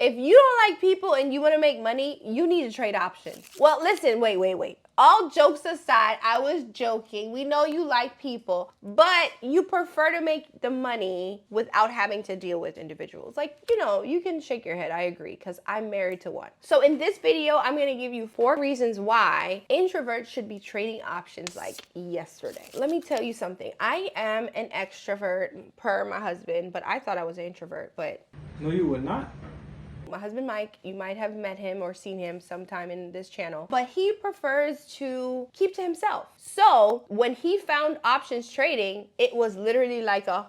If you don't like people and you want to make money, you need to trade options. Well, listen, wait. All jokes aside, I was joking. We know you like people, but you prefer to make the money without having to deal with individuals. Like, you can shake your head. I agree, because I'm married to one. So in this video, I'm going to give you 4 reasons why introverts should be trading options like yesterday. Let me tell you something. I am an extrovert per my husband, but I thought I was an introvert, but... No, you would not. My husband Mike, you might have met him or seen him sometime in this channel, but he prefers to keep to himself. So when he found options trading, it was literally like a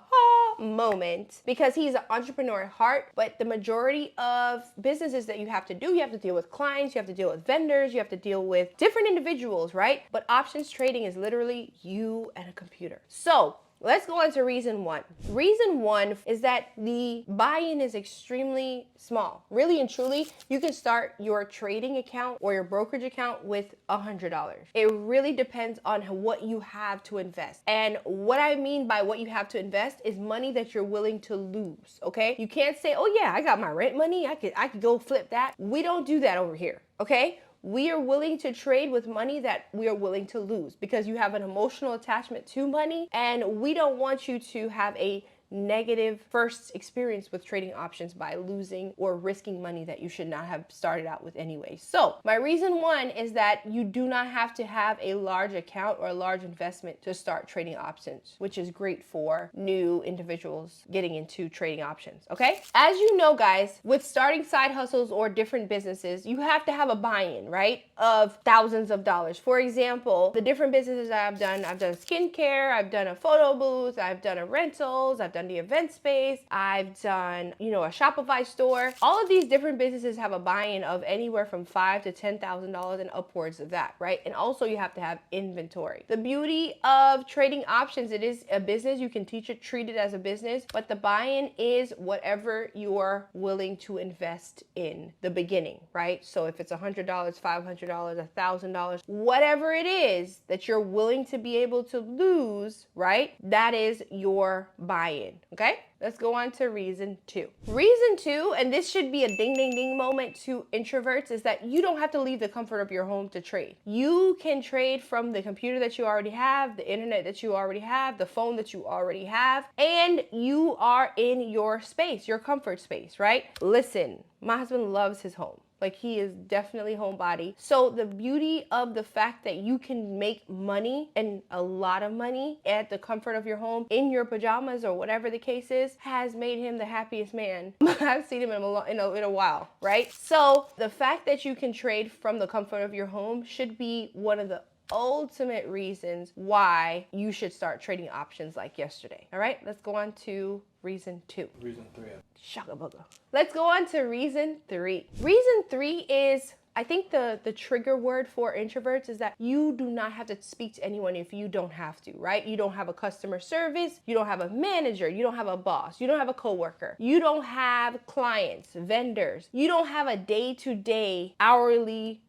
moment, because he's an entrepreneur at heart. But the majority of businesses that you have to deal with clients, you have to deal with vendors, you have to deal with different individuals, right? But options trading is literally you and a computer. So let's go on to reason 1. Reason 1 is that the buy-in is extremely small. Really and truly, you can start your trading account or your brokerage account with $100. It really depends on what you have to invest. And what I mean by what you have to invest is money that you're willing to lose, okay? You can't say, oh yeah, I got my rent money, I could go flip that. We don't do that over here, okay? We are willing to trade with money that we are willing to lose, because you have an emotional attachment to money, and we don't want you to have a negative first experience with trading options by losing or risking money that you should not have started out with anyway. So my reason 1 is that you do not have to have a large account or a large investment to start trading options, which is great for new individuals getting into trading options, okay? As you know, guys, with starting side hustles or different businesses, you have to have a buy-in, right, of thousands of dollars. For example, the different businesses I've done skincare, I've done a photo booth, I've done a rentals, I've done the event space, I've done, a Shopify store. All of these different businesses have a buy-in of anywhere from $5,000 to $10,000 and upwards of that, right? And also you have to have inventory. The beauty of trading options, it is a business. You can treat it as a business, but the buy-in is whatever you're willing to invest in the beginning, right? So if it's $100, $500, $1,000, whatever it is that you're willing to be able to lose, right? That is your buy-in. Okay, let's go on to reason 2. Reason 2, and this should be a ding, ding, ding moment to introverts, is that you don't have to leave the comfort of your home to trade. You can trade from the computer that you already have, the internet that you already have, the phone that you already have, and you are in your space, your comfort space, right? Listen, my husband loves his home. Like, he is definitely homebody. So the beauty of the fact that you can make money, and a lot of money, at the comfort of your home in your pajamas or whatever the case is, has made him the happiest man I've seen him in a while, right? So the fact that you can trade from the comfort of your home should be one of the ultimate reasons why you should start trading options like yesterday. All right, let's go on to reason 2. Reason 3. Shaka bugga. Let's go on to reason 3. Reason 3 is, I think the trigger word for introverts is that you do not have to speak to anyone if you don't have to, right? You don't have a customer service, you don't have a manager, you don't have a boss, you don't have a coworker, you don't have clients, vendors, you don't have a day-to-day hourly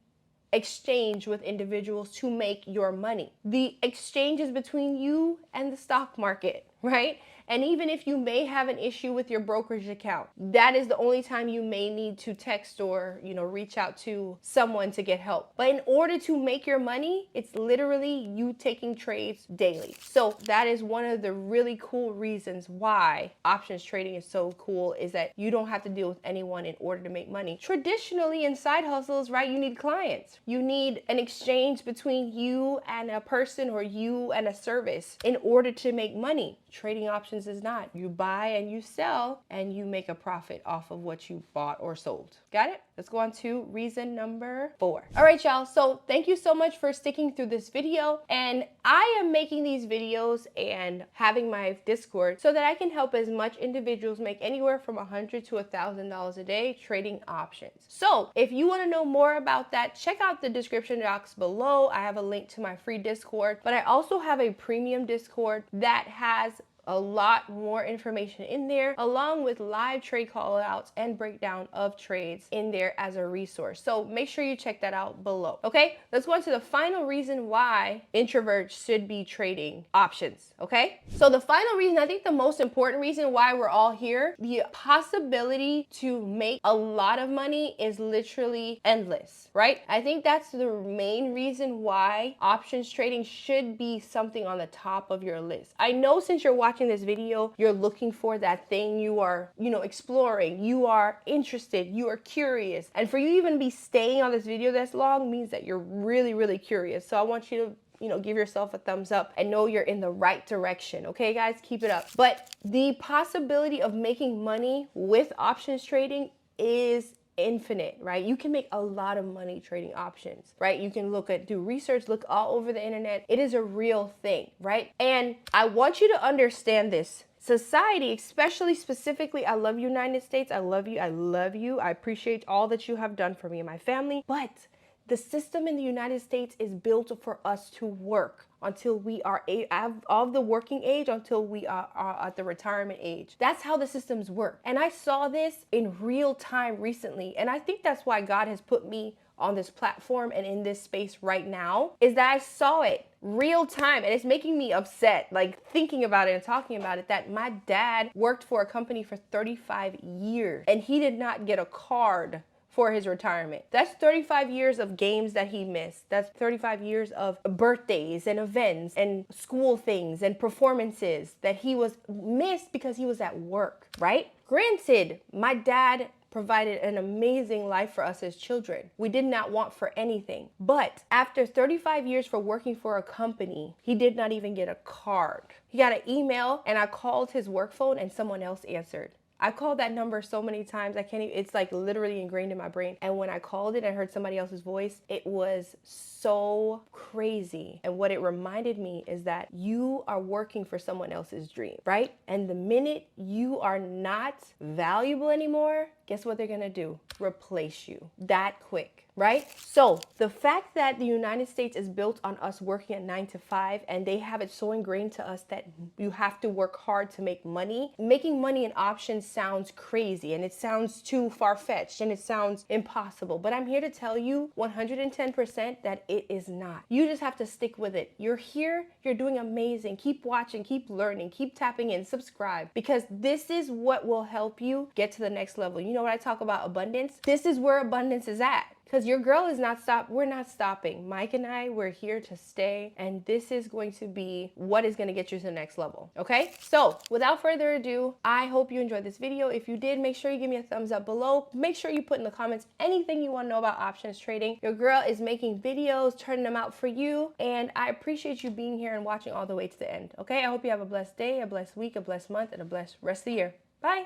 exchange with individuals to make your money. The exchange is between you and the stock market, right? And even if you may have an issue with your brokerage account, that is the only time you may need to text or, reach out to someone to get help. But in order to make your money, it's literally you taking trades daily. So that is one of the really cool reasons why options trading is so cool, is that you don't have to deal with anyone in order to make money. Traditionally in side hustles, right, you need clients. You need an exchange between you and a person or you and a service in order to make money. Trading options is not. You buy and you sell and you make a profit off of what you bought or sold. Got it? Let's go on to reason number 4. All right, y'all. So thank you so much for sticking through this video. And I am making these videos and having my Discord so that I can help as much individuals make anywhere from $100 to $1,000 a day trading options. So if you want to know more about that, check out the description box below. I have a link to my free Discord, but I also have a premium Discord that has A lot more information in there, along with live trade callouts and breakdown of trades in there as a resource. So make sure you check that out below. Okay, let's go on to the final reason why introverts should be trading options. Okay, so the final reason, I think the most important reason why we're all here, the possibility to make a lot of money is literally endless, right? I think that's the main reason why options trading should be something on the top of your list. I know since you're watching this video, you're looking for that thing you are, exploring, you are interested, you are curious. And for you even be staying on this video this long means that you're really, really curious. So I want you to give yourself a thumbs up and know you're in the right direction. Okay, guys, keep it up. But the possibility of making money with options trading is infinite, right? You can make a lot of money trading options, right? You can do research, look all over the internet. It is a real thing, right? And I want you to understand this. Society, specifically, I love United States. I love you. I love you. I appreciate all that you have done for me and my family. But the system in the United States is built for us to work until we are of the working age, until we are at the retirement age. That's how the systems work. And I saw this in real time recently. And I think that's why God has put me on this platform and in this space right now, is that I saw it real time. And it's making me upset, like thinking about it and talking about it, that my dad worked for a company for 35 years and he did not get a card for his retirement. That's 35 years of games that he missed. That's 35 years of birthdays and events and school things and performances that he was missed because he was at work, right? Granted, my dad provided an amazing life for us as children. We did not want for anything. But after 35 years for working for a company, he did not even get a card. He got an email and I called his work phone and someone else answered. I called that number so many times, I can't even, it's like literally ingrained in my brain. And when I called it and heard somebody else's voice, it was so crazy. And what it reminded me is that you are working for someone else's dream, right? And the minute you are not valuable anymore, guess what they're gonna do? Replace you that quick, right? So the fact that the United States is built on us working at 9 to 5 and they have it so ingrained to us that you have to work hard to make money. Making money in options sounds crazy and it sounds too far-fetched and it sounds impossible. But I'm here to tell you 110% that it is not. You just have to stick with it. You're here, you're doing amazing. Keep watching, keep learning, keep tapping in, subscribe, because this is what will help you get to the next level. You know what I talk about abundance? This is where abundance is at. Because your girl is not we're not stopping. Mike and I, we're here to stay. And this is going to be what is going to get you to the next level. Okay? So without further ado, I hope you enjoyed this video. If you did, make sure you give me a thumbs up below. Make sure you put in the comments anything you want to know about options trading. Your girl is making videos, turning them out for you. And I appreciate you being here and watching all the way to the end. Okay? I hope you have a blessed day, a blessed week, a blessed month, and a blessed rest of the year. Bye.